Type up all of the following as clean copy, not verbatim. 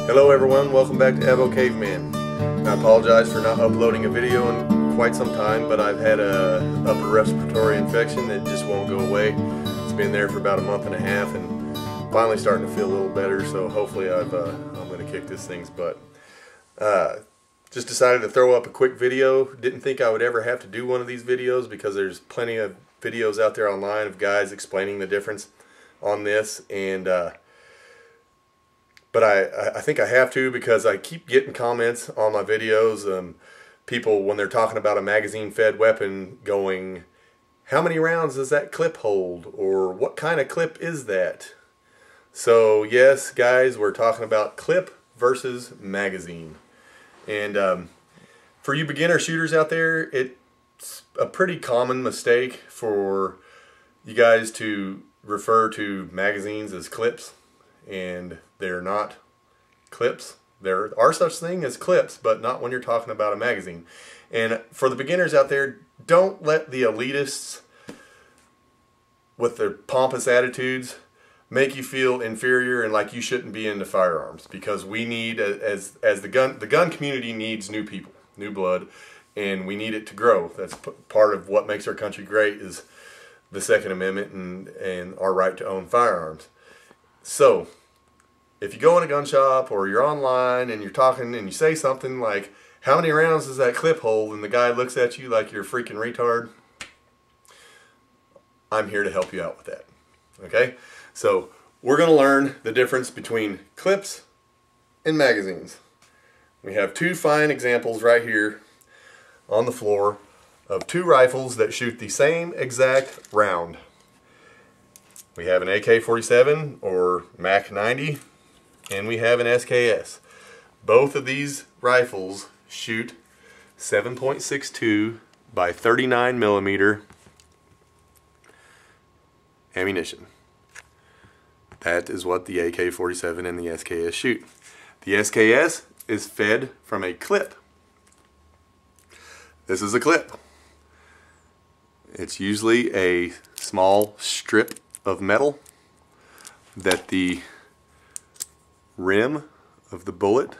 Hello everyone, welcome back to Avo Caveman. I apologize for not uploading a video in quite some time, but I've had a upper respiratory infection that just won't go away. It's been there for about a month and a half and finally starting to feel a little better, so hopefully I'm going to kick this thing's butt. Just decided to throw up a quick video. Didn't think I would ever have to do one of these videos because there's plenty of videos out there online of guys explaining the difference on this, and but I think I have to because I keep getting comments on my videos. People, when they're talking about a magazine-fed weapon, going, how many rounds does that clip hold? Or what kind of clip is that? So yes, guys, we're talking about clip versus magazine. And for you beginner shooters out there, it's a pretty common mistake for you guys to refer to magazines as clips, and they're not clips. There are such things as clips, but not when you're talking about a magazine. And for the beginners out there, don't let the elitists with their pompous attitudes make you feel inferior and like you shouldn't be into firearms, because we need, as the gun community needs new people, new blood, and we need it to grow. That's part of what makes our country great, is the Second Amendment and our right to own firearms. So if you go in a gun shop or you're online and you're talking and you say something like, how many rounds does that clip hold? And the guy looks at you like you're a freaking retard, I'm here to help you out with that. Okay? So we're going to learn the difference between clips and magazines. We have two fine examples right here on the floor of two rifles that shoot the same exact round. We have an AK-47 or MAC-90, and we have an SKS. Both of these rifles shoot 7.62 by 39 millimeter ammunition. That is what the AK-47 and the SKS shoot. The SKS is fed from a clip. This is a clip. It's usually a small strip of metal that the rim of the bullet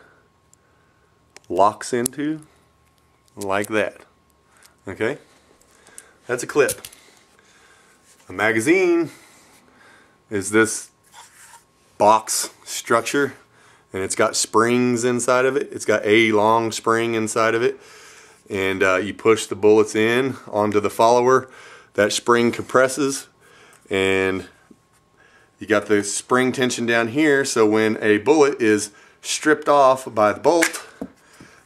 locks into like that. Okay? That's a clip. A magazine is this box structure, and it's got springs inside of it. It's got a long spring inside of it, and you push the bullets in onto the follower. That spring compresses, and you got the spring tension down here, so when a bullet is stripped off by the bolt,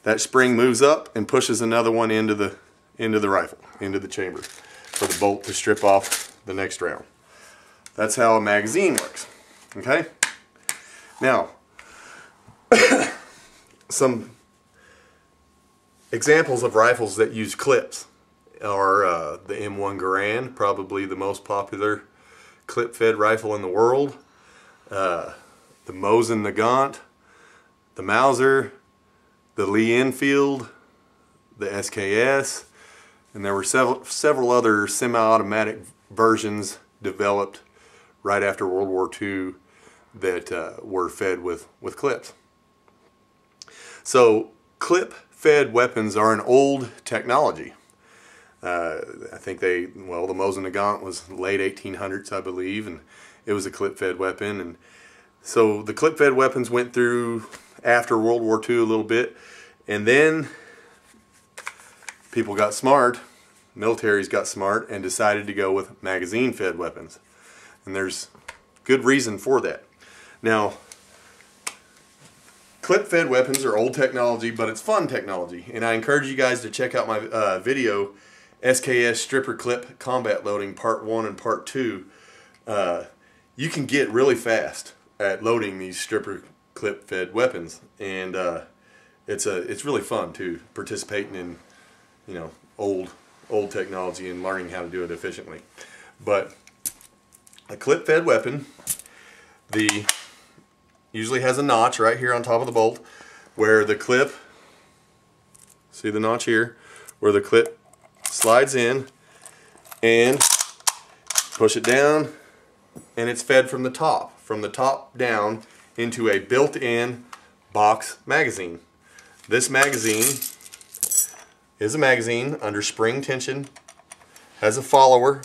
that spring moves up and pushes another one into the rifle, into the chamber, for the bolt to strip off the next round. That's how a magazine works. Okay? Now, some examples of rifles that use clips are the M1 Garand, probably the most popular clip-fed rifle in the world, the Mosin Nagant, the Mauser, the Lee Enfield, the SKS, and there were several other semi-automatic versions developed right after World War II that were fed with clips. So clip-fed weapons are an old technology. I think the Mosin Nagant was late 1800s, I believe, and it was a clip-fed weapon. And so the clip-fed weapons went through after World War II a little bit, and then people got smart, militaries got smart, and decided to go with magazine-fed weapons. And there's good reason for that. Now, clip-fed weapons are old technology, but it's fun technology, and I encourage you guys to check out my video, SKS Stripper Clip Combat Loading Part 1 and Part 2. You can get really fast at loading these stripper clip fed weapons, and it's really fun too, participating in, you know, old technology and learning how to do it efficiently. But a clip fed weapon usually has a notch right here on top of the bolt where the clip, see the notch here, where the clip slides in and push it down, and it's fed from the top down into a built-in box magazine. This magazine is a magazine under spring tension, has a follower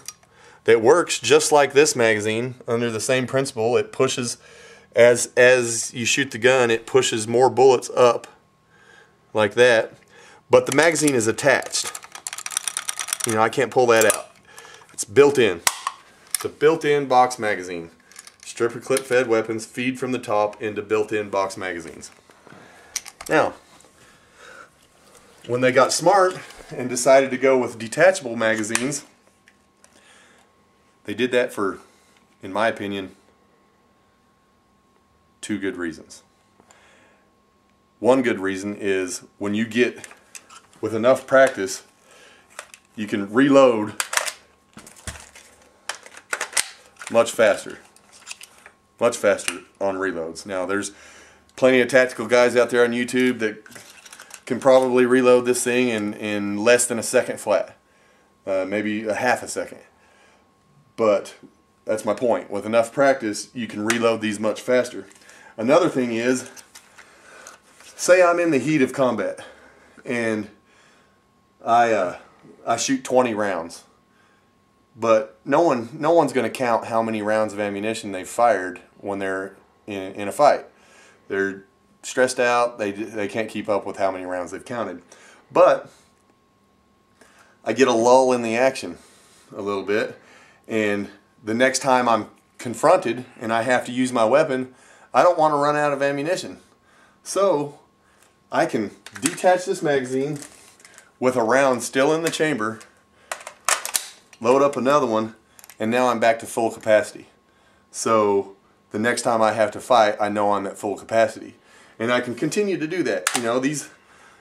that works just like this magazine under the same principle. It pushes, as you shoot the gun, it pushes more bullets up like that, but the magazine is attached. You know, I can't pull that out. It's built in. It's a built-in box magazine. Stripper clip fed weapons feed from the top into built-in box magazines. Now, when they got smart and decided to go with detachable magazines, they did that for, in my opinion, two good reasons. One good reason is when you get with enough practice, you can reload much faster on reloads. Now there's plenty of tactical guys out there on YouTube that can probably reload this thing in less than a second flat, maybe a half a second. But that's my point. With enough practice, you can reload these much faster. Another thing is, say I'm in the heat of combat and I shoot 20 rounds, but no one's going to count how many rounds of ammunition they've fired when they're in a fight. They're stressed out. They can't keep up with how many rounds they've counted. But I get a lull in the action a little bit, and the next time I'm confronted and I have to use my weapon, I don't want to run out of ammunition. So I can detach this magazine with a round still in the chamber, load up another one, and now I'm back to full capacity. So the next time I have to fight, I know I'm at full capacity. And I can continue to do that. You know, these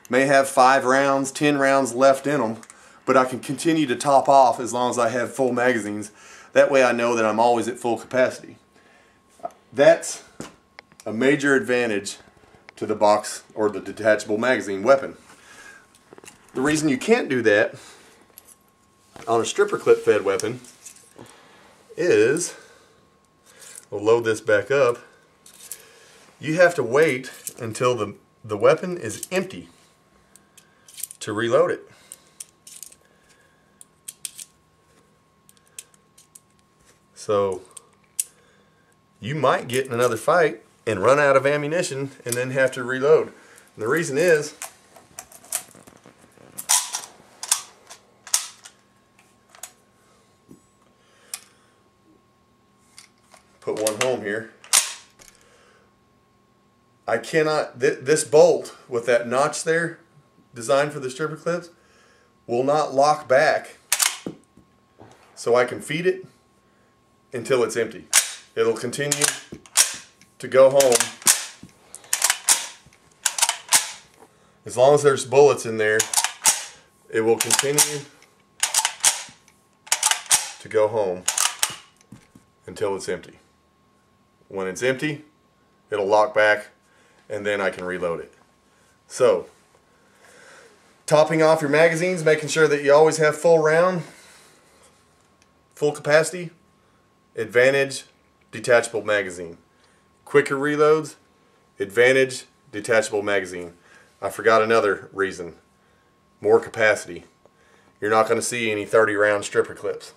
may have 5 rounds, 10 rounds left in them, but I can continue to top off as long as I have full magazines. That way I know that I'm always at full capacity. That's a major advantage to the box or the detachable magazine weapon. The reason you can't do that on a stripper clip fed weapon is, we'll load this back up, you have to wait until the weapon is empty to reload it. So you might get in another fight and run out of ammunition and then have to reload. And the reason is, put one home here. I cannot, this bolt with that notch there, designed for the stripper clips, will not lock back so I can feed it until it's empty. It'll continue to go home. As long as there's bullets in there, it will continue to go home until it's empty. When it's empty, it'll lock back and then I can reload it. So, topping off your magazines, making sure that you always have full round, full capacity. Advantage, detachable magazine. Quicker reloads, advantage, detachable magazine. I forgot another reason. More capacity. You're not going to see any 30 round stripper clips,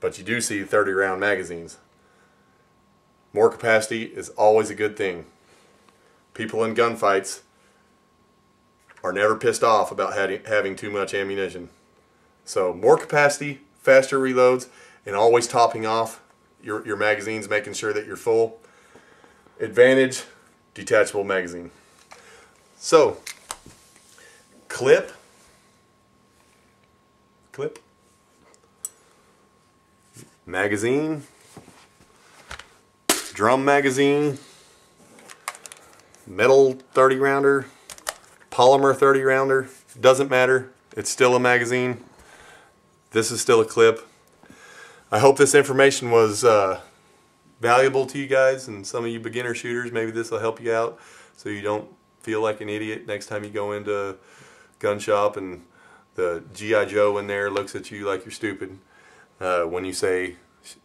but you do see 30 round magazines. More capacity is always a good thing. People in gunfights are never pissed off about having too much ammunition. So more capacity, faster reloads, and always topping off your magazines, making sure that you're full. Advantage, detachable magazine. So, clip, magazine, drum magazine, metal 30 rounder, polymer 30 rounder, doesn't matter, it's still a magazine. This is still a clip. I hope this information was valuable to you guys, and some of you beginner shooters, maybe this will help you out so you don't feel like an idiot next time you go into a gun shop and the G.I. Joe in there looks at you like you're stupid when you say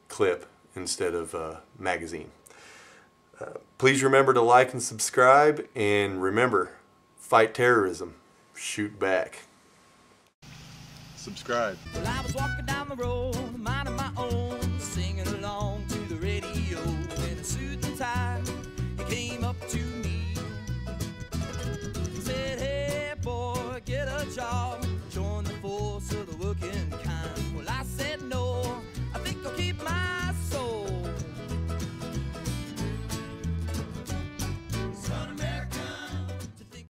clip instead of magazine. Please remember to like and subscribe, and remember, fight terrorism, shoot back. Subscribe. Well, I was walking down the road, minding my own